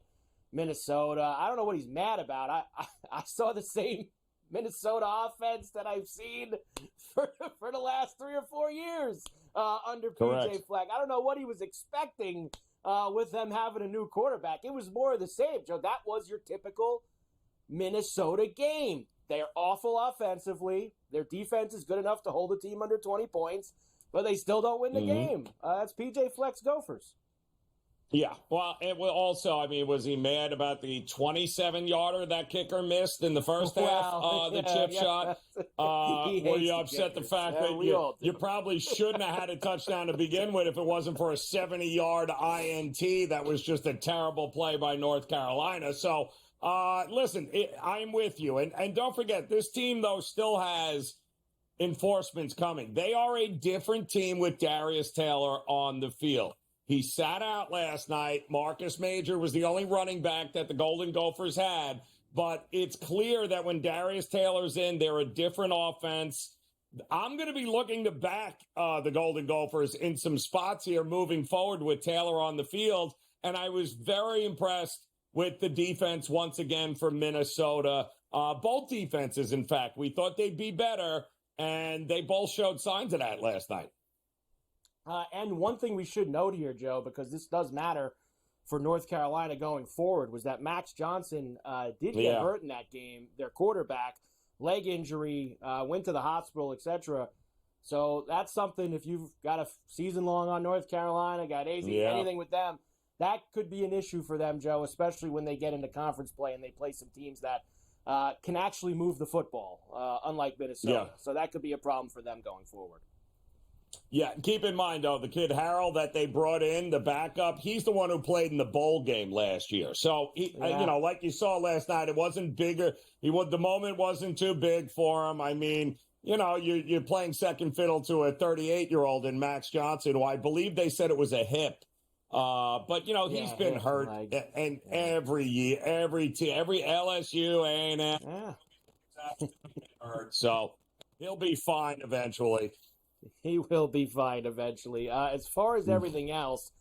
Minnesota. I don't know what he's mad about. I saw the same Minnesota offense that I've seen for the last 3 or 4 years under PJ Fleck. I don't know what he was expecting with them having a new quarterback. It was more of the same, Joe. That was your typical Minnesota game. They're awful offensively. Their defense is good enough to hold a team under 20 points, but they still don't win the game. That's PJ Fleck's Gophers. Yeah. Well, it was also, was he mad about the 27-yarder that kicker missed in the first half, the chip shot? Were you upset the fact that you probably shouldn't have had a touchdown to begin with if it wasn't for a 70-yard INT? That was just a terrible play by North Carolina. So, listen, I'm with you. And don't forget, this team, though, still has enforcements coming. They are a different team with Darius Taylor on the field. He sat out last night. Marcus Major was the only running back that the Golden Gophers had. But it's clear that when Darius Taylor's in, they're a different offense. I'm going to be looking to back the Golden Gophers in some spots here moving forward with Taylor on the field. And I was very impressed with the defense once again for Minnesota. Both defenses, in fact. We thought they'd be better, and they both showed signs of that last night. And one thing we should note here, Joe, because this does matter for North Carolina going forward, was that Max Johnson did get hurt in that game. Their quarterback, leg injury, went to the hospital, etc. So that's something, if you've got a season long on North Carolina, got anything with them, that could be an issue for them, Joe, especially when they get into conference play and they play some teams that can actually move the football, unlike Minnesota. Yeah. So that could be a problem for them going forward. Yeah, keep in mind, though, the kid Harrell that they brought in, the backup, he's the one who played in the bowl game last year. So, like you saw last night, it wasn't bigger. The moment wasn't too big for him. You're playing second fiddle to a 38-year-old in Max Johnson, who I believe they said it was a hip. But he's been hurt and every year, every LSU, A&M, hurt. So he'll be fine eventually. He will be fine eventually. As far as everything else,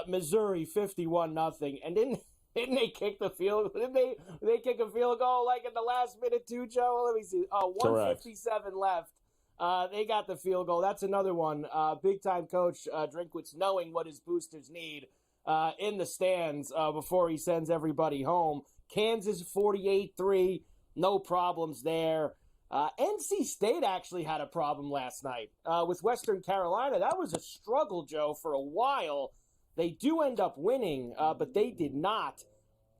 Missouri 51-0, and didn't they kick the field? Didn't they kick a field goal like in the last minute too, Joe? Let me see. 1:57 left. They got the field goal. That's another one. Big time coach Drinkwitz knowing what his boosters need in the stands before he sends everybody home. Kansas 48-3, no problems there. NC State actually had a problem last night with Western Carolina. That was a struggle, Joe, for a while. They do end up winning, but they did not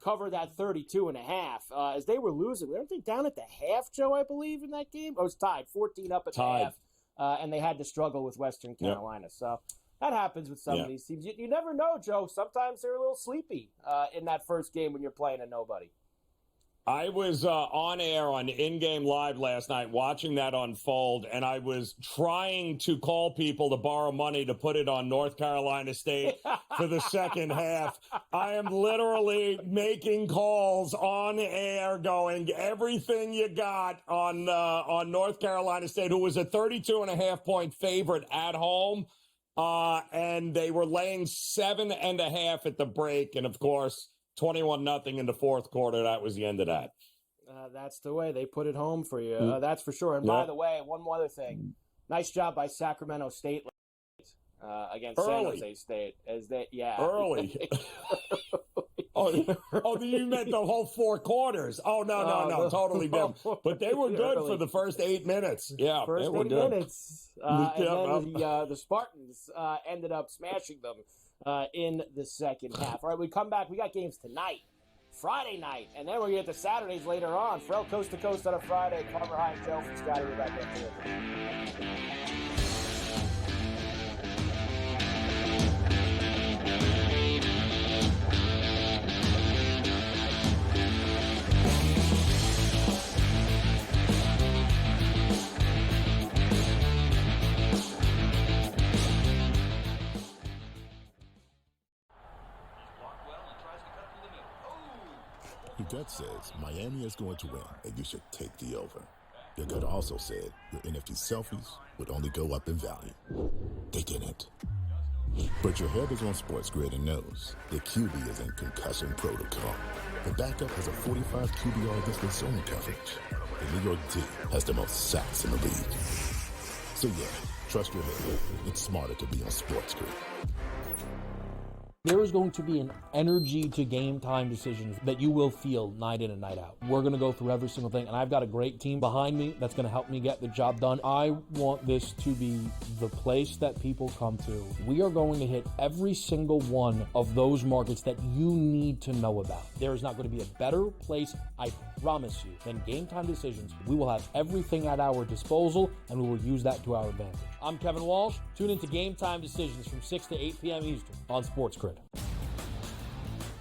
cover that 32.5 as they were losing. Weren't they down at the half, Joe, I believe, in that game? It was tied, 14 up at the half, and they had to struggle with Western Carolina. Yep. So that happens with some of these teams. You never know, Joe. Sometimes they're a little sleepy in that first game when you're playing a nobody. I was on air on In-Game Live last night watching that unfold, and I was trying to call people to borrow money to put it on North Carolina State for the second half. I am literally making calls on air going, everything you got on North Carolina State, who was a 32.5-point favorite at home, and they were laying 7.5 at the break, and of course, 21-0 in the fourth quarter. That was the end of that. That's the way they put it home for you. That's for sure. And by the way, one more other thing. Nice job by Sacramento State against San Jose State. Early. You meant the whole 4 quarters. Oh, no, totally different. But they were good for the first 8 minutes. Yeah, first they were 8 good. minutes. And then the Spartans ended up smashing them in the second half. All right, we come back. We got games tonight, Friday night, and then we'll get to Saturdays later on. Ferrall Coast to Coast on a Friday. Carver High and Joe from Scotty. We're back next week. Your gut says Miami is going to win, and you should take the over. Your gut also said your NFT selfies would only go up in value. They didn't. But your head is on SportsGrid and knows the QB is in concussion protocol. The backup has a 45 QBR against the zone coverage. The New York D has the most sacks in the league. So yeah, trust your head. It's smarter to be on SportsGrid. There is going to be an energy to game time decisions that you will feel night in and night out. We're going to go through every single thing, and I've got a great team behind me that's going to help me get the job done. I want this to be the place that people come to. We are going to hit every single one of those markets that you need to know about. There is not going to be a better place, I promise you, than Game Time Decisions. We will have everything at our disposal, and we will use that to our advantage. I'm Kevin Walsh. Tune into Game Time Decisions from 6 to 8 p.m. Eastern on SportsGrid.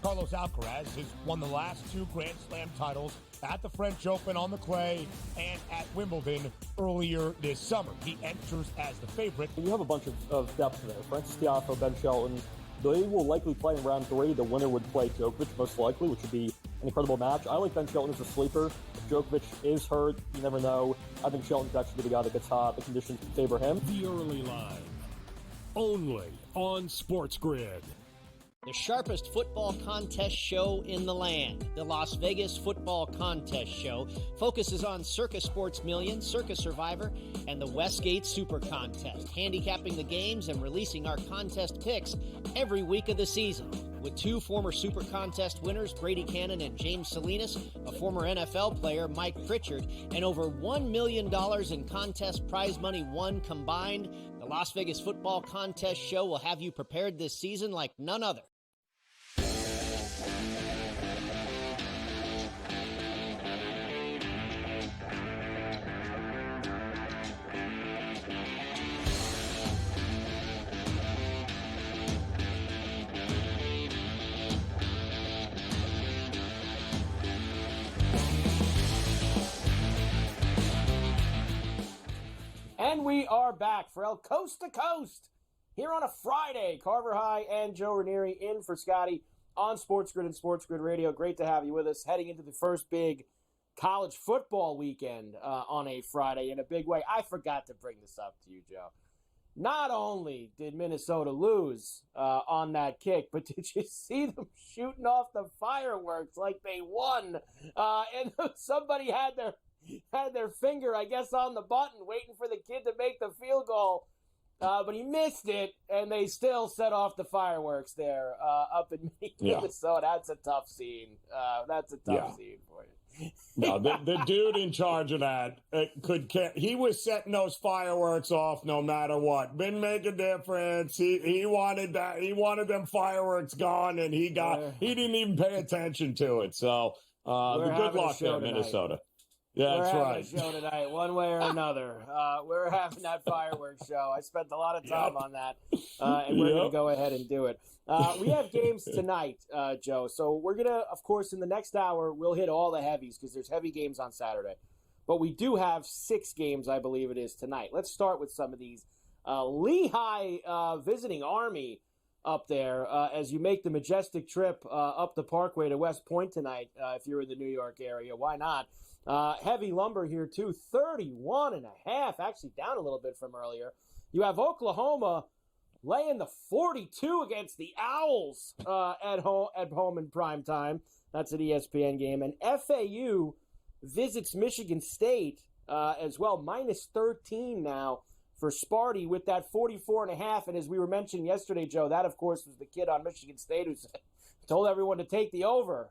Carlos Alcaraz has won the last 2 Grand Slam titles at the French Open on the clay and at Wimbledon earlier this summer. He enters as the favorite. You have a bunch of depth there. Francis Tiafoe, Ben Shelton. They will likely play in round 3. The winner would play Djokovic, most likely, which would be an incredible match. I like Ben Shelton as a sleeper. If Djokovic is hurt, you never know. I think Shelton's actually the guy that gets hot. The conditions favor him. The early line, only on SportsGrid. The sharpest football contest show in the land, the Las Vegas Football Contest Show, focuses on Circus Sports Million, Circus Survivor, and the Westgate Super Contest, handicapping the games and releasing our contest picks every week of the season. With 2 former Super Contest winners, Brady Cannon and James Salinas, a former NFL player, Mike Pritchard, and over $1 million in contest prize money won combined, the Las Vegas Football Contest Show will have you prepared this season like none other. And we are back, Ferrall, coast to coast, here on a Friday. Carver High and Joe Ranieri in for Scotty on SportsGrid and SportsGrid Radio. Great to have you with us, heading into the first big college football weekend on a Friday in a big way. I forgot to bring this up to you, Joe. Not only did Minnesota lose on that kick, but did you see them shooting off the fireworks like they won? And somebody had their finger, I guess, on the button, waiting for the kid to make the field goal. But he missed it, and they still set off the fireworks there up in Minnesota. That's a tough scene. That's a tough scene for you. No, the dude in charge of that he was setting those fireworks off no matter what. Didn't make a difference. He wanted that. He wanted them fireworks gone, and he didn't even pay attention to it. So good luck there, Minnesota. Yeah, that's right. We're having a show tonight, one way or another. We're having that fireworks show. I spent a lot of time on that, and we're going to go ahead and do it. We have games tonight, Joe. So we're going to, of course, in the next hour, we'll hit all the heavies because there's heavy games on Saturday. But we do have 6 games, I believe it is, tonight. Let's start with some of these. Lehigh visiting Army up there as you make the majestic trip up the Parkway to West Point tonight. If you're in the New York area, why not? Heavy lumber here, too. 31.5, actually down a little bit from earlier. You have Oklahoma laying the 42 against the Owls at home in prime time. That's an ESPN game. And FAU visits Michigan State as well, minus 13 now for Sparty with that 44.5. And as we were mentioning yesterday, Joe, that, of course, was the kid on Michigan State who told everyone to take the over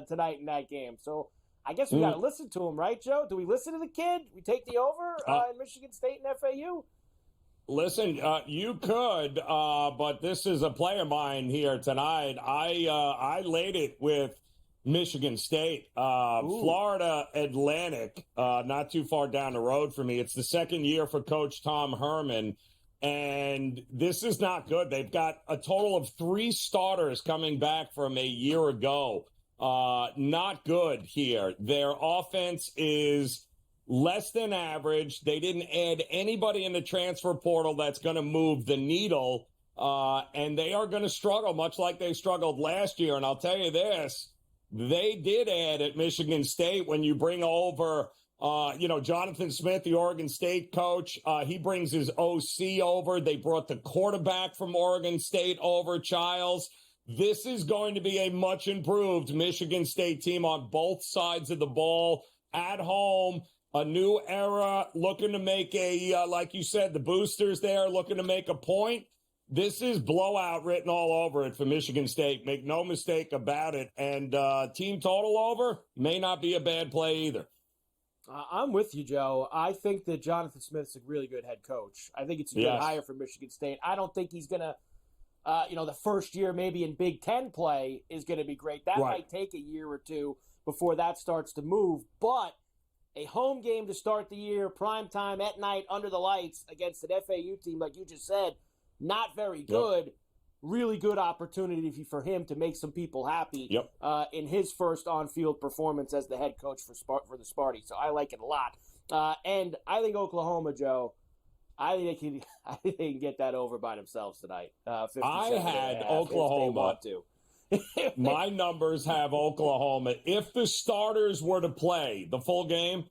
tonight in that game. So I guess we got to listen to him, right, Joe? Do we listen to the kid? We take the over in Michigan State and FAU? Listen, you could, but this is a play of mine here tonight. I laid it with Michigan State, Florida Atlantic, not too far down the road for me. It's the second year for Coach Tom Herman, and this is not good. They've got a total of 3 starters coming back from a year ago. Not good here. Their offense is less than average. They didn't add anybody in the transfer portal that's going to move the needle, and they are going to struggle much like they struggled last year. And I'll tell you this, they did add at Michigan State when you bring over, Jonathan Smith, the Oregon State coach. He brings his OC over. They brought the quarterback from Oregon State over, Childs. This is going to be a much improved Michigan State team on both sides of the ball at home. A new era, looking to make like you said, the boosters there looking to make a point. This is blowout written all over it for Michigan State. Make no mistake about it. And team total over may not be a bad play either. I'm with you, Joe. I think that Jonathan Smith's a really good head coach. I think it's a good hire for Michigan State. I don't think he's going to, the first year maybe in Big Ten play is going to be great. That might take a year or two before that starts to move. But a home game to start the year, prime time at night under the lights against an FAU team, like you just said, not very good. Yep. Really good opportunity for him to make some people happy in his first on-field performance as the head coach for the Sparty. So I like it a lot. And I think Oklahoma, Joe, I think they can get that over by themselves tonight. I had Oklahoma. My numbers have Oklahoma. If the starters were to play the full game,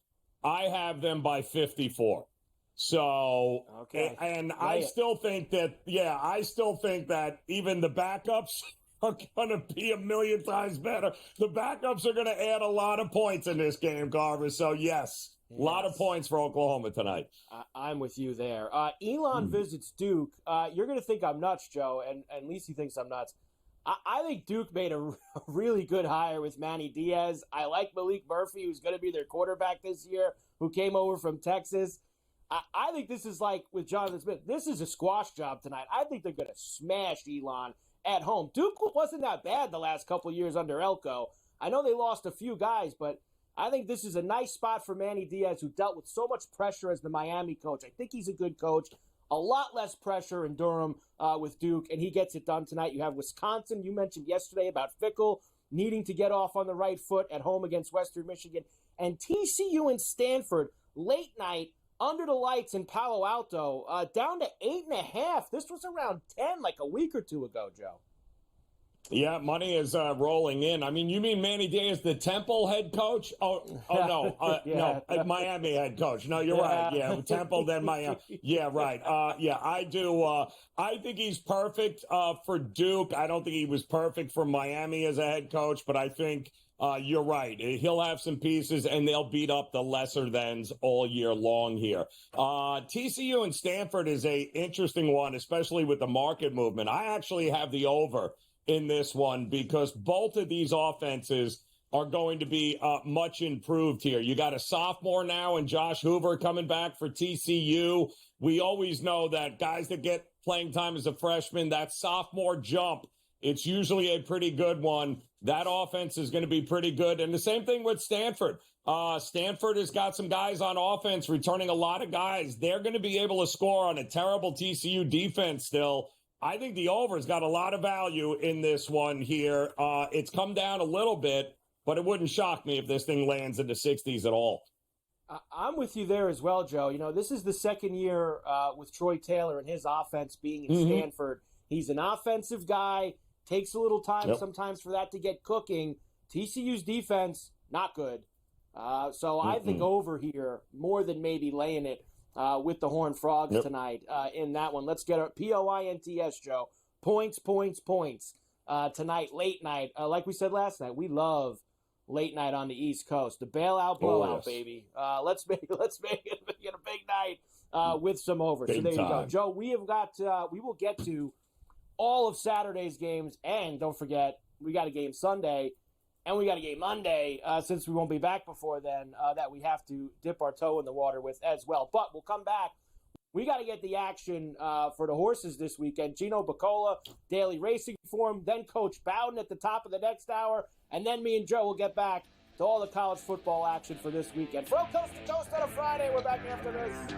I have them by 54. So, and I still think that even the backups are going to be a million times better. The backups are going to add a lot of points in this game, Carver. So, yes. A lot of points for Oklahoma tonight. I'm with you there. Elon visits Duke. You're going to think I'm nuts, Joe, and Lisi thinks I'm nuts. I think Duke made a really good hire with Manny Diaz. I like Malik Murphy, who's going to be their quarterback this year, who came over from Texas. I think this is like with Jonathan Smith. This is a squash job tonight. I think they're going to smash Elon at home. Duke wasn't that bad the last couple of years under Elko. I know they lost a few guys, but I think this is a nice spot for Manny Diaz, who dealt with so much pressure as the Miami coach. I think he's a good coach. A lot less pressure in Durham with Duke, and he gets it done tonight. You have Wisconsin. You mentioned yesterday about Fickell needing to get off on the right foot at home against Western Michigan. And TCU and Stanford, late night, under the lights in Palo Alto, down to 8.5. This was around 10 like a week or two ago, Joe. Yeah, money is rolling in. I mean, you mean Manny Diaz, the Temple head coach? No, Miami head coach. No, you're right. Yeah, Temple, then Miami. Yeah, right. I do. I think he's perfect for Duke. I don't think he was perfect for Miami as a head coach, but I think you're right. He'll have some pieces, and they'll beat up the lesser-thans all year long here. TCU and Stanford is a interesting one, especially with the market movement. I actually have the over in this one because both of these offenses are going to be much improved here. You got a sophomore now and Josh Hoover coming back for TCU. We always know that guys that get playing time as a freshman, that sophomore jump, it's usually a pretty good one. That offense is going to be pretty good. And the same thing with Stanford. Stanford has got some guys on offense, returning a lot of guys. They're going to be able to score on a terrible TCU defense still. I think the over's got a lot of value in this one here. It's come down a little bit, but it wouldn't shock me if this thing lands in the 60s at all. I'm with you there as well, Joe. You know, this is the second year with Troy Taylor and his offense being in Stanford. He's an offensive guy. Takes a little time sometimes for that to get cooking. TCU's defense, not good. So I think over here more than maybe laying it with the Horned Frogs tonight in that one. Let's get a POINTS, Joe. Points tonight, late night. Like we said last night, we love late night on the East Coast. The bailout blowout, baby. Let's make it a big night with some over. So there you go, Joe. We will get to all of Saturday's games, and don't forget we got a game Sunday. And we got a game Monday, since we won't be back before then, that we have to dip our toe in the water with as well. But we'll come back. We got to get the action for the horses this weekend. Gino Bacola, daily racing form, then Coach Bowden at the top of the next hour. And then me and Joe will get back to all the college football action for this weekend. From Coast to Coast on a Friday, we're back after this.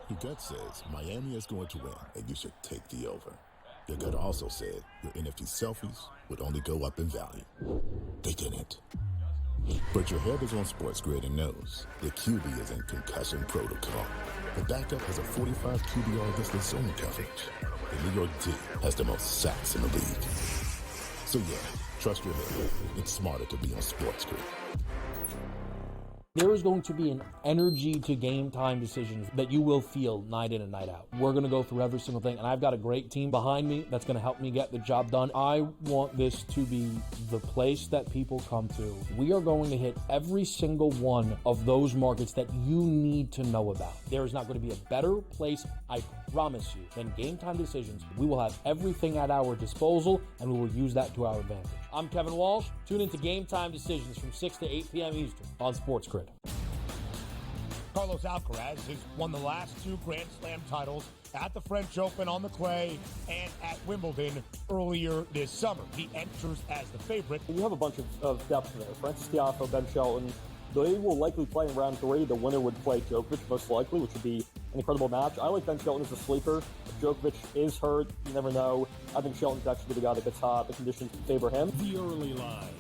Your gut says Miami is going to win, and you should take the over. Your gut also said your NFT selfies would only go up in value. They didn't. But your head is on SportsGrid and knows the QB is in concussion protocol. The backup has a 45 QBR against the zone coverage. The New York D has the most sacks in the league. So yeah, trust your head. It's smarter to be on SportsGrid. There is going to be an energy to game time decisions that you will feel night in and night out. We're going to go through every single thing, and I've got a great team behind me that's going to help me get the job done. I want this to be the place that people come to. We are going to hit every single one of those markets that you need to know about. There is not going to be a better place, I promise you, than game time decisions. We will have everything at our disposal, and we will use that to our advantage. I'm Kevin Walsh. Tune into Game Time Decisions from 6 to 8 p.m. Eastern on SportsGrid. Carlos Alcaraz has won the last 2 Grand Slam titles at the French Open on the clay and at Wimbledon earlier this summer. He enters as the favorite. You have a bunch of depth there. Francis Tiafoe, Ben Shelton. They will likely play in round 3. The winner would play Djokovic, most likely, which would be an incredible match. I like Ben Shelton as a sleeper. If Djokovic is hurt, you never know. I think Shelton's actually the guy that gets hot. The conditions favor him. The early line,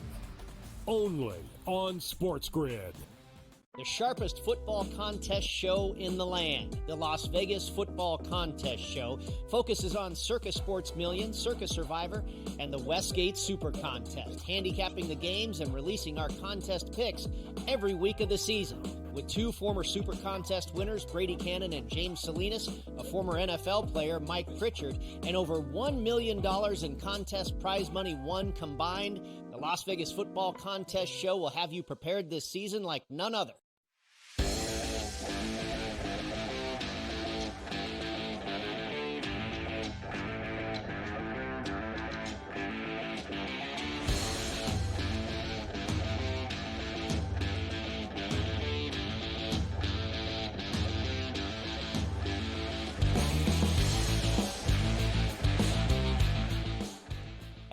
only on SportsGrid. The sharpest football contest show in the land, the Las Vegas Football Contest Show, focuses on Circa Sports Million, Circa Survivor, and the Westgate Super Contest, handicapping the games and releasing our contest picks every week of the season. With 2 former Super Contest winners, Brady Cannon and James Salinas, a former NFL player, Mike Pritchard, and over $1 million in contest prize money won combined, the Las Vegas Football Contest Show will have you prepared this season like none other.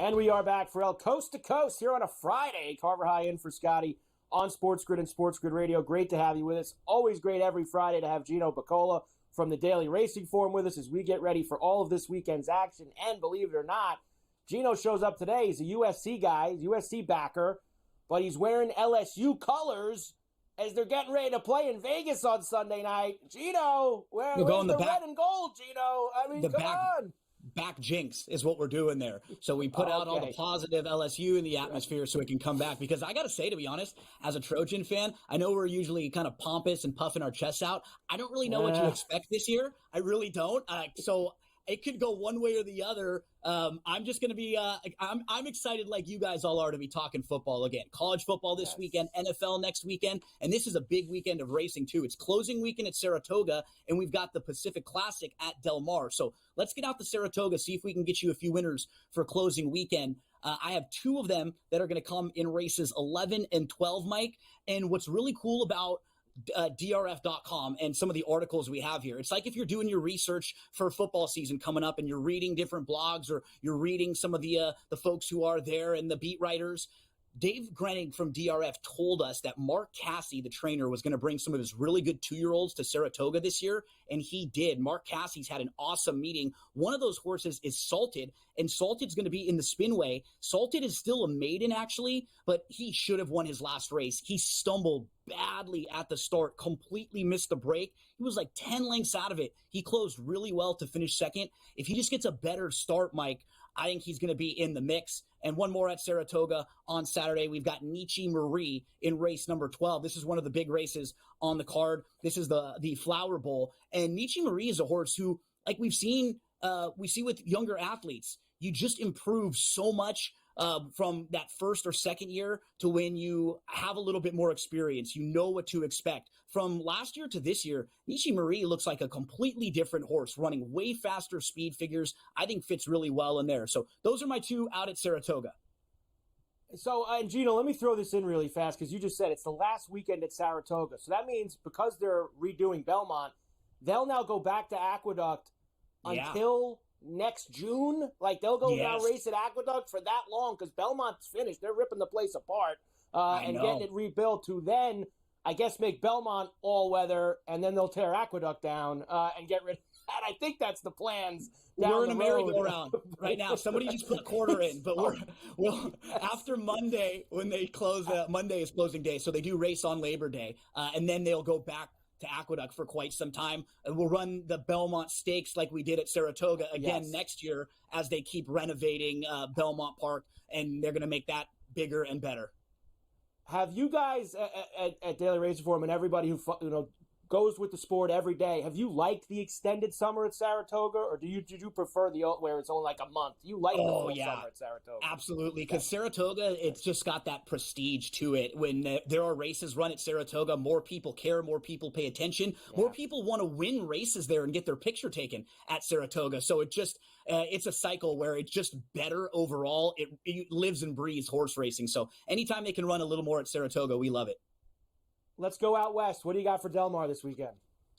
And we are back, Ferrall, coast to coast here on a Friday. Carver High in for Scotty on SportsGrid and SportsGrid Radio. Great to have you with us. Always great every Friday to have Gino Bacola from the Daily Racing Forum with us as we get ready for all of this weekend's action. And believe it or not, Gino shows up today. He's a USC guy, USC backer, but he's wearing LSU colors as they're getting ready to play in Vegas on Sunday night. Gino, where's the red and gold, Gino? I mean, come on. Back jinx is what we're doing there. So we put out all the positive LSU in the atmosphere so it can come back. Because I got to say, to be honest, as a Trojan fan, I know we're usually kind of pompous and puffing our chests out. I don't really know what to expect this year. I really don't. So it could go one way or the other. I'm just going to be I'm excited like you guys all are to be talking football again. College football this weekend, NFL next weekend, and this is a big weekend of racing too. It's closing weekend at Saratoga, and we've got the Pacific Classic at Del Mar. So let's get out to Saratoga, see if we can get you a few winners for closing weekend. I have 2 of them that are going to come in races 11 and 12, Mike. And what's really cool about DRF.com and some of the articles we have here. It's like if you're doing your research for football season coming up and you're reading different blogs or you're reading some of the folks who are there and the beat writers. Dave Grenning from DRF told us that Mark Cassey, the trainer, was going to bring some of his really good 2-year-olds to Saratoga this year, and he did. Mark Cassey's had an awesome meeting. One of those horses is Salted, and Salted's going to be in the Spinway. Salted is still a maiden, actually, but he should have won his last race. He stumbled badly at the start, completely missed the break. He was like 10 lengths out of it. He closed really well to finish second. If he just gets a better start, Mike, I think he's going to be in the mix. And one more at Saratoga on Saturday. We've got Nietzsche Marie in race number 12. This is one of the big races on the card. This is the Flower Bowl. And Nietzsche Marie is a horse who, like we see with younger athletes, you just improve so much from that first or second year to when you have a little bit more experience. You know what to expect. From last year to this year, Nietzsche Marie looks like a completely different horse, running way faster speed figures. I think fits really well in there. So those are my 2 out at Saratoga. So, and Gino, let me throw this in really fast because you just said it's the last weekend at Saratoga. So that means because they're redoing Belmont, they'll now go back to Aqueduct until next June. Like they'll go now race at Aqueduct for that long because Belmont's finished. They're ripping the place apart and getting it rebuilt to then I guess make Belmont all weather, and then they'll tear Aqueduct down and get rid of that. I think that's the plans. We're in a merry-go-round right now. Somebody just put a quarter in, but we'll after Monday, when they close, Monday is closing day, so they do race on Labor Day, and then they'll go back to Aqueduct for quite some time. And we'll run the Belmont Stakes like we did at Saratoga again next year as they keep renovating Belmont Park, and they're going to make that bigger and better. Have you guys at Daily Racing Forum and everybody who goes with the sport every day, have you liked the extended summer at Saratoga, or did you prefer the where it's only like a month? Do you like the full summer at Saratoga? Absolutely, because Saratoga, it's just got that prestige to it. When there are races run at Saratoga, more people care, more people pay attention, more people want to win races there and get their picture taken at Saratoga. So it just it's a cycle where it's just better overall. It lives and breathes horse racing. So anytime they can run a little more at Saratoga, we love it. Let's go out west. What do you got for Del Mar this weekend?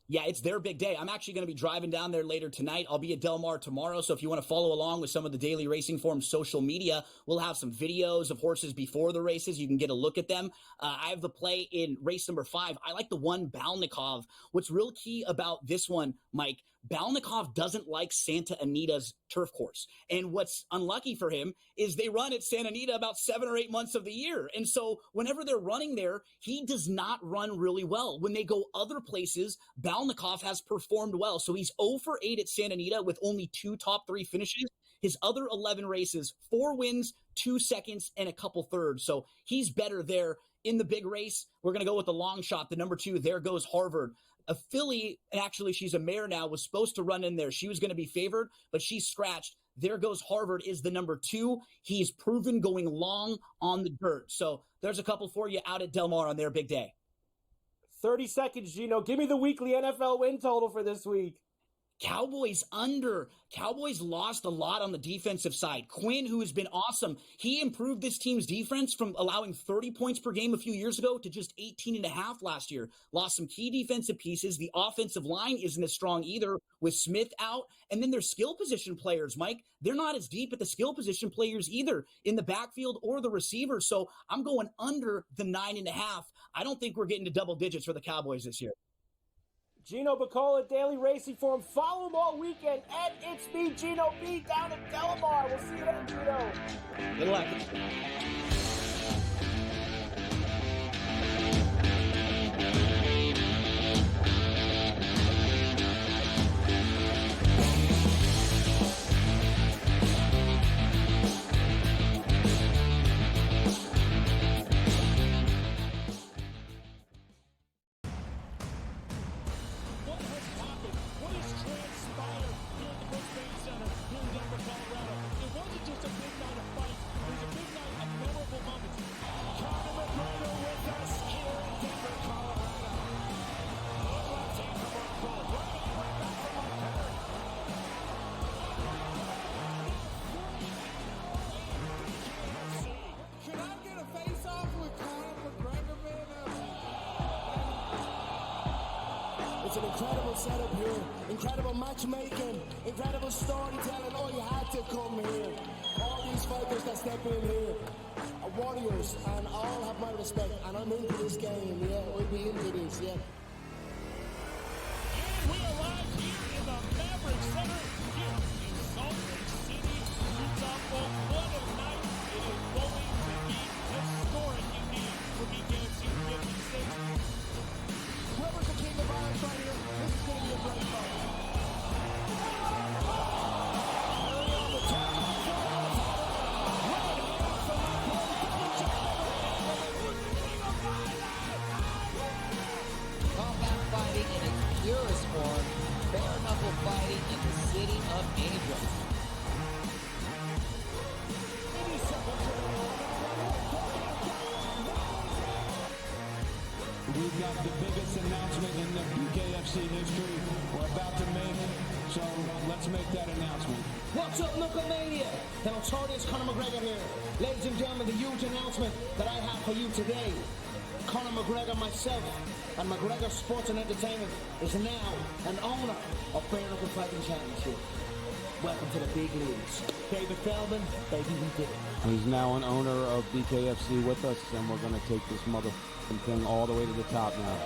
Yeah, it's their big day. I'm actually going to be driving down there later tonight. I'll be at Del Mar tomorrow, so if you want to follow along with some of the Daily Racing Forum social media, we'll have some videos of horses before the races. You can get a look at them. I have the play in race number 5. I like the one Balnikov. What's real key about this one, Mike, Balnikov doesn't like Santa Anita's turf course. And what's unlucky for him is they run at Santa Anita about 7 or 8 months of the year. And so whenever they're running there, he does not run really well. When they go other places, Balnikov has performed well. So he's 0 for 8 at Santa Anita with only 2 top 3 finishes. His other 11 races, 4 wins, 2 seconds, and a couple thirds. So he's better there. In the big race, we're going to go with the long shot, the number 2, There Goes Harvard. A filly, and actually she's a mare now, was supposed to run in there. She was going to be favored, but she's scratched. There Goes Harvard is the number 2. He's proven going long on the dirt. So there's a couple for you out at Del Mar on their big day. 30 seconds, Gino. Give me the weekly NFL win total for this week. Cowboys under. Cowboys lost a lot on the defensive side. Quinn, who has been awesome, he improved this team's defense from allowing 30 points per game a few years ago to just 18.5 last year. Lost some key defensive pieces. The offensive line isn't as strong either with Smith out. And then their skill position players, Mike, they're not as deep at the skill position players either in the backfield or the receivers. So I'm going under the 9.5. I don't think we're getting to double digits for the Cowboys this year. Gino Bacola, Daily Racing Forum. Follow him all weekend at It's Me, Gino B, down at Del Mar. We'll see you then, Gino. Good luck. It's an incredible setup here, incredible matchmaking, incredible storytelling. Oh, you had to come here. All these fighters that step in here are warriors, and all have my respect. And I'm into this game, yeah. We'll be into this, yeah. And we arrive here in the Maverick Center here in Salt Lake City, Utah. Well, what a night. It is going to be historic indeed for BKFC 56. Whoever's the king of irons right here, this is going to be a great fight. Combat fighting in its purest form, bare knuckle fighting in the city of angels. We've got the biggest announcement in the BKFC history we're about to make, so let's make that announcement. What's up, Knucklemania? The notorious Conor McGregor here. Ladies and gentlemen, the huge announcement that I have for you today. Conor McGregor, myself, and McGregor Sports and Entertainment is now an owner of Bare Knuckle Fighting Championship. Welcome to the big leagues. David Feldman, baby, we did it. He's now an owner of BKFC with us, and we're going to take this thing all the way to the top now.